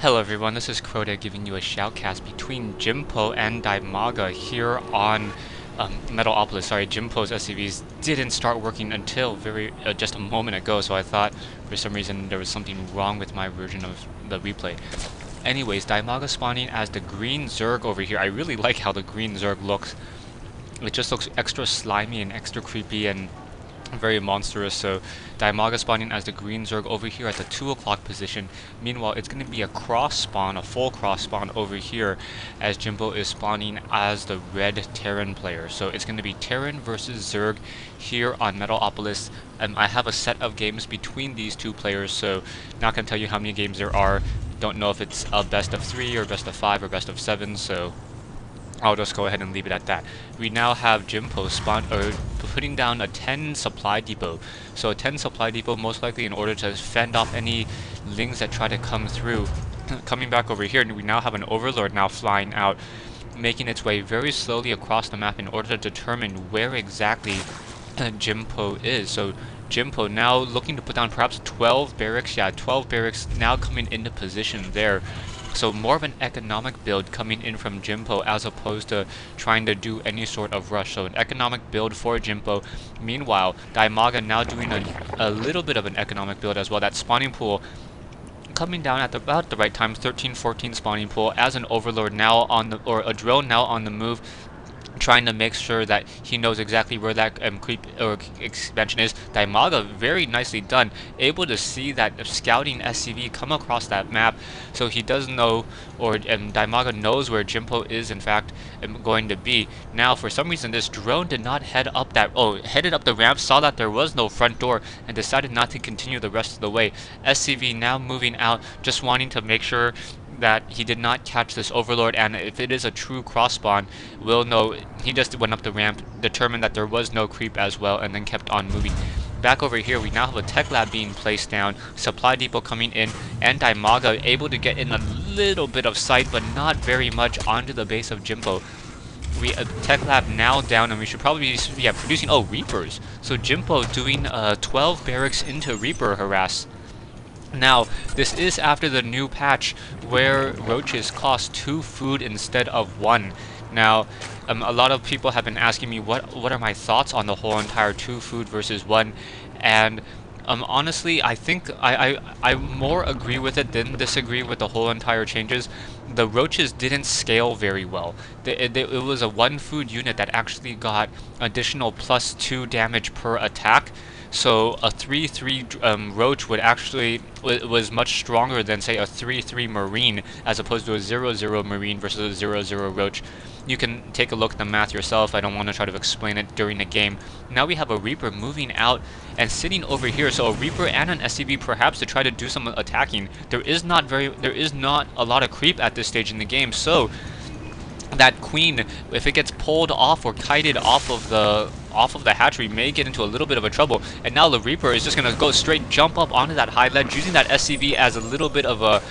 Hello everyone, this is Crota giving you a shoutcast between Jimpo and DIMAGA here on Metalopolis. Sorry, Jimpo's SCVs didn't start working until just a moment ago, so I thought for some reason there was something wrong with my version of the replay. Anyways, DIMAGA spawning as the green Zerg over here. I really like how the green Zerg looks. It just looks extra slimy and extra creepy and very monstrous. So DIMAGA spawning as the green Zerg over here at the 2 o'clock position. Meanwhile, it's going to be a cross spawn, a full cross spawn over here as Jimpo is spawning as the red Terran player. So it's going to be Terran versus Zerg here on Metalopolis. I have a set of games between these two players, so not going to tell you how many games there are. Don't know if it's a best of 3 or best of 5 or best of 7, so I'll just go ahead and leave it at that. We now have Jimpo putting down a 10 supply depot. So a 10 supply depot most likely in order to fend off any lings that try to come through. Coming back over here, and we now have an overlord now flying out, making its way very slowly across the map in order to determine where exactly Jimpo is. So Jimpo now looking to put down perhaps 12 barracks. Yeah, 12 barracks now coming into position there. So more of an economic build coming in from Jimpo as opposed to trying to do any sort of rush. So an economic build for Jimpo. Meanwhile, DIMAGA now doing a little bit of an economic build as well. That spawning pool coming down at about the right time, 13-14 spawning pool as an overlord now on the, or a drone now on the move, trying to make sure that he knows exactly where that creep or expansion is. DIMAGA, very nicely done, able to see that scouting SCV come across that map, so he does know, or DIMAGA knows where Jimpo is in fact going to be. Now for some reason this drone did not head up that, headed up the ramp, saw that there was no front door, and decided not to continue the rest of the way. SCV now moving out, just wanting to make sure that he did not catch this overlord, and if it is a true cross spawn, we'll know. He just went up the ramp, determined that there was no creep as well, and then kept on moving. Back over here, we now have a tech lab being placed down, supply depot coming in, and DIMAGA able to get in a little bit of sight, but not very much, onto the base of Jimpo. We tech lab now down, and we should probably be producing Reapers. So Jimpo doing 12 barracks into Reaper harass. Now, this is after the new patch where roaches cost 2 food instead of 1. Now, a lot of people have been asking me what are my thoughts on the whole entire 2 food versus 1, and honestly, I think I more agree with it than disagree with the whole entire changes. The roaches didn't scale very well. It was a 1 food unit that actually got additional +2 damage per attack. So a 3-3 roach would actually was much stronger than say a 3-3 marine, as opposed to a 0-0 marine versus a 0-0 roach. You can take a look at the math yourself. I don't want to try to explain it during the game. Now we have a Reaper moving out and sitting over here. So a Reaper and an SCV perhaps to try to do some attacking. There is not a lot of creep at this stage in the game. So that queen, if it gets pulled off or kited off of the hatchery, may get into a little bit of a trouble. And now the Reaper is just gonna go straight jump up onto that high ledge, using that SCV as a little bit of a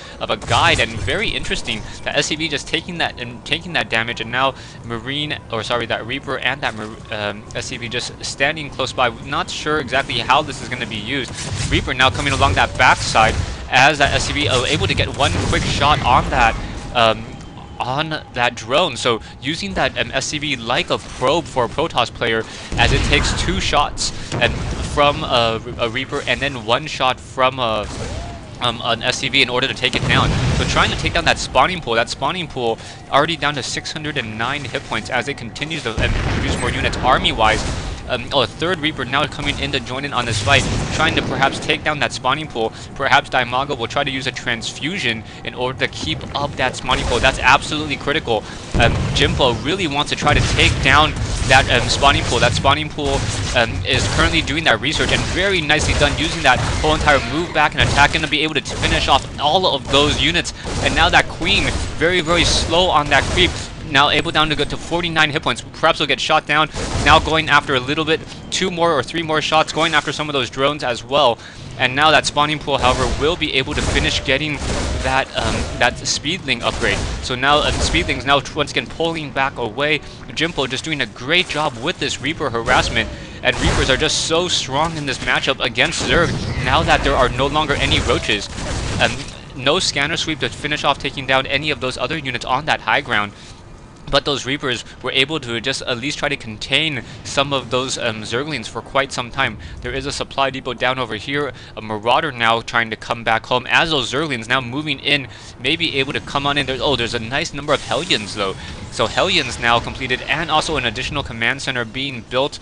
guide. And very interesting, that SCV just taking that damage, and now that Reaper and that SCV just standing close by. Not sure exactly how this is gonna be used. Reaper now coming along that backside as that SCV able to get one quick shot on that drone. So using that SCV like a probe for a Protoss player, as it takes 2 shots and from a Reaper and then 1 shot from an SCV in order to take it down. So trying to take down that spawning pool already down to 609 hit points as it continues to produce more units army-wise. A third Reaper now coming in to join in on this fight, trying to perhaps take down that spawning pool. Perhaps DIMAGA will try to use a transfusion in order to keep up that spawning pool. That's absolutely critical. Jimpo really wants to try to take down that spawning pool. That spawning pool is currently doing that research, and very nicely done, using that whole entire move back and attack, and to be able to finish off all of those units. And now that queen, very, very slow on that creep, now able down to go to 49 hit points. Perhaps will get shot down. Now going after a little bit, 2 more or 3 more shots, going after some of those drones as well. And now that spawning pool, however, will be able to finish getting that speedling upgrade. So now speedlings now once again pulling back away. Jimpo just doing a great job with this Reaper harassment. And Reapers are just so strong in this matchup against Zerg now that there are no longer any roaches. no scanner sweep to finish off taking down any of those other units on that high ground. But those Reapers were able to just at least try to contain some of those Zerglings for quite some time. There is a supply depot down over here. A Marauder now trying to come back home as those Zerglings now moving in, may be able to come on in. There's a nice number of Hellions though. So Hellions now completed, and also an additional command center being built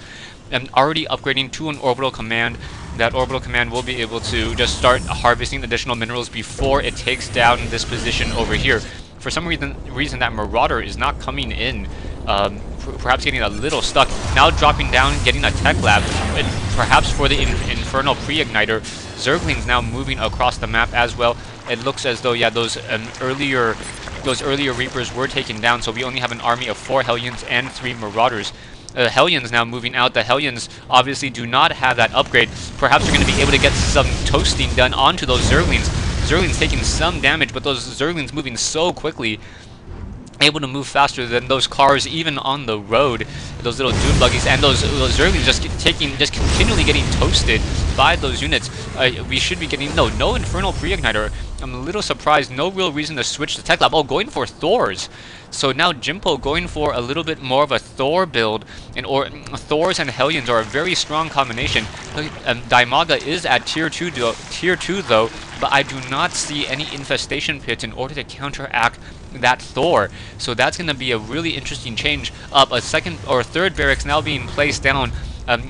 and already upgrading to an orbital command. That orbital command will be able to just start harvesting additional minerals before it takes down this position over here. For some reason that Marauder is not coming in, perhaps getting a little stuck. Now dropping down, getting a tech lab, and perhaps for the Infernal Pre-Igniter. Zerglings now moving across the map as well. It looks as though, yeah, those earlier Reapers were taken down, so we only have an army of 4 Hellions and 3 Marauders. Hellions now moving out. The Hellions obviously do not have that upgrade. Perhaps they're going to be able to get some toasting done onto those Zerglings. Zerglings taking some damage, but those Zerglings moving so quickly, able to move faster than those cars even on the road. Those little dune buggies, and those Zerglings just continually getting toasted by those units. We should be getting no Infernal Pre-Igniter. I'm a little surprised. No real reason to switch to Tech Lab. Oh, going for Thors. So now Jimpo going for a little bit more of a Thor build, Thors and Hellions are a very strong combination. DIMAGA is at tier 2 though, but I do not see any infestation pits in order to counteract that Thor. So that's going to be a really interesting change up. A second or third barracks now being placed down.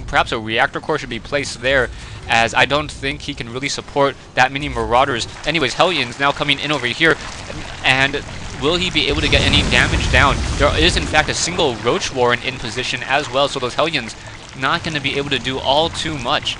Perhaps a reactor core should be placed there, as I don't think he can really support that many Marauders. Anyways, Hellions now coming in over here, and will he be able to get any damage down? There is in fact a single Roach Warren in position as well, so those Hellions not going to be able to do all too much.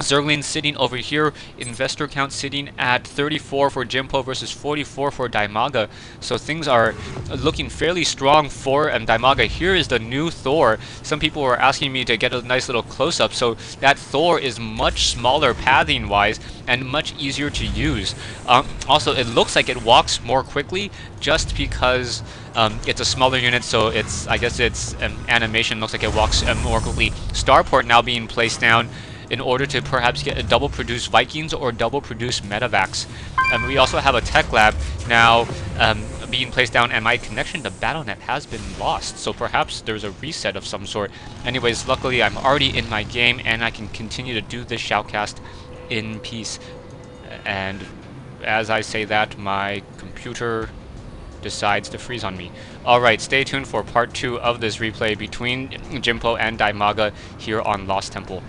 Zerglings sitting over here, investor count sitting at 34 for Jimpo versus 44 for DIMAGA. So things are looking fairly strong for DIMAGA. Here is the new Thor. Some people were asking me to get a nice little close-up. So that Thor is much smaller pathing-wise and much easier to use. Also, it looks like it walks more quickly just because it's a smaller unit, so I guess its animation looks like it walks more quickly. Starport now being placed down in order to perhaps get a double produce Vikings or double produce Metavacs. We also have a tech lab now being placed down, and my connection to BattleNet has been lost, so perhaps there's a reset of some sort. Anyways, luckily I'm already in my game and I can continue to do this shoutcast in peace. And as I say that, my computer decides to freeze on me. Alright, stay tuned for part 2 of this replay between Jimpo and DIMAGA here on Lost Temple.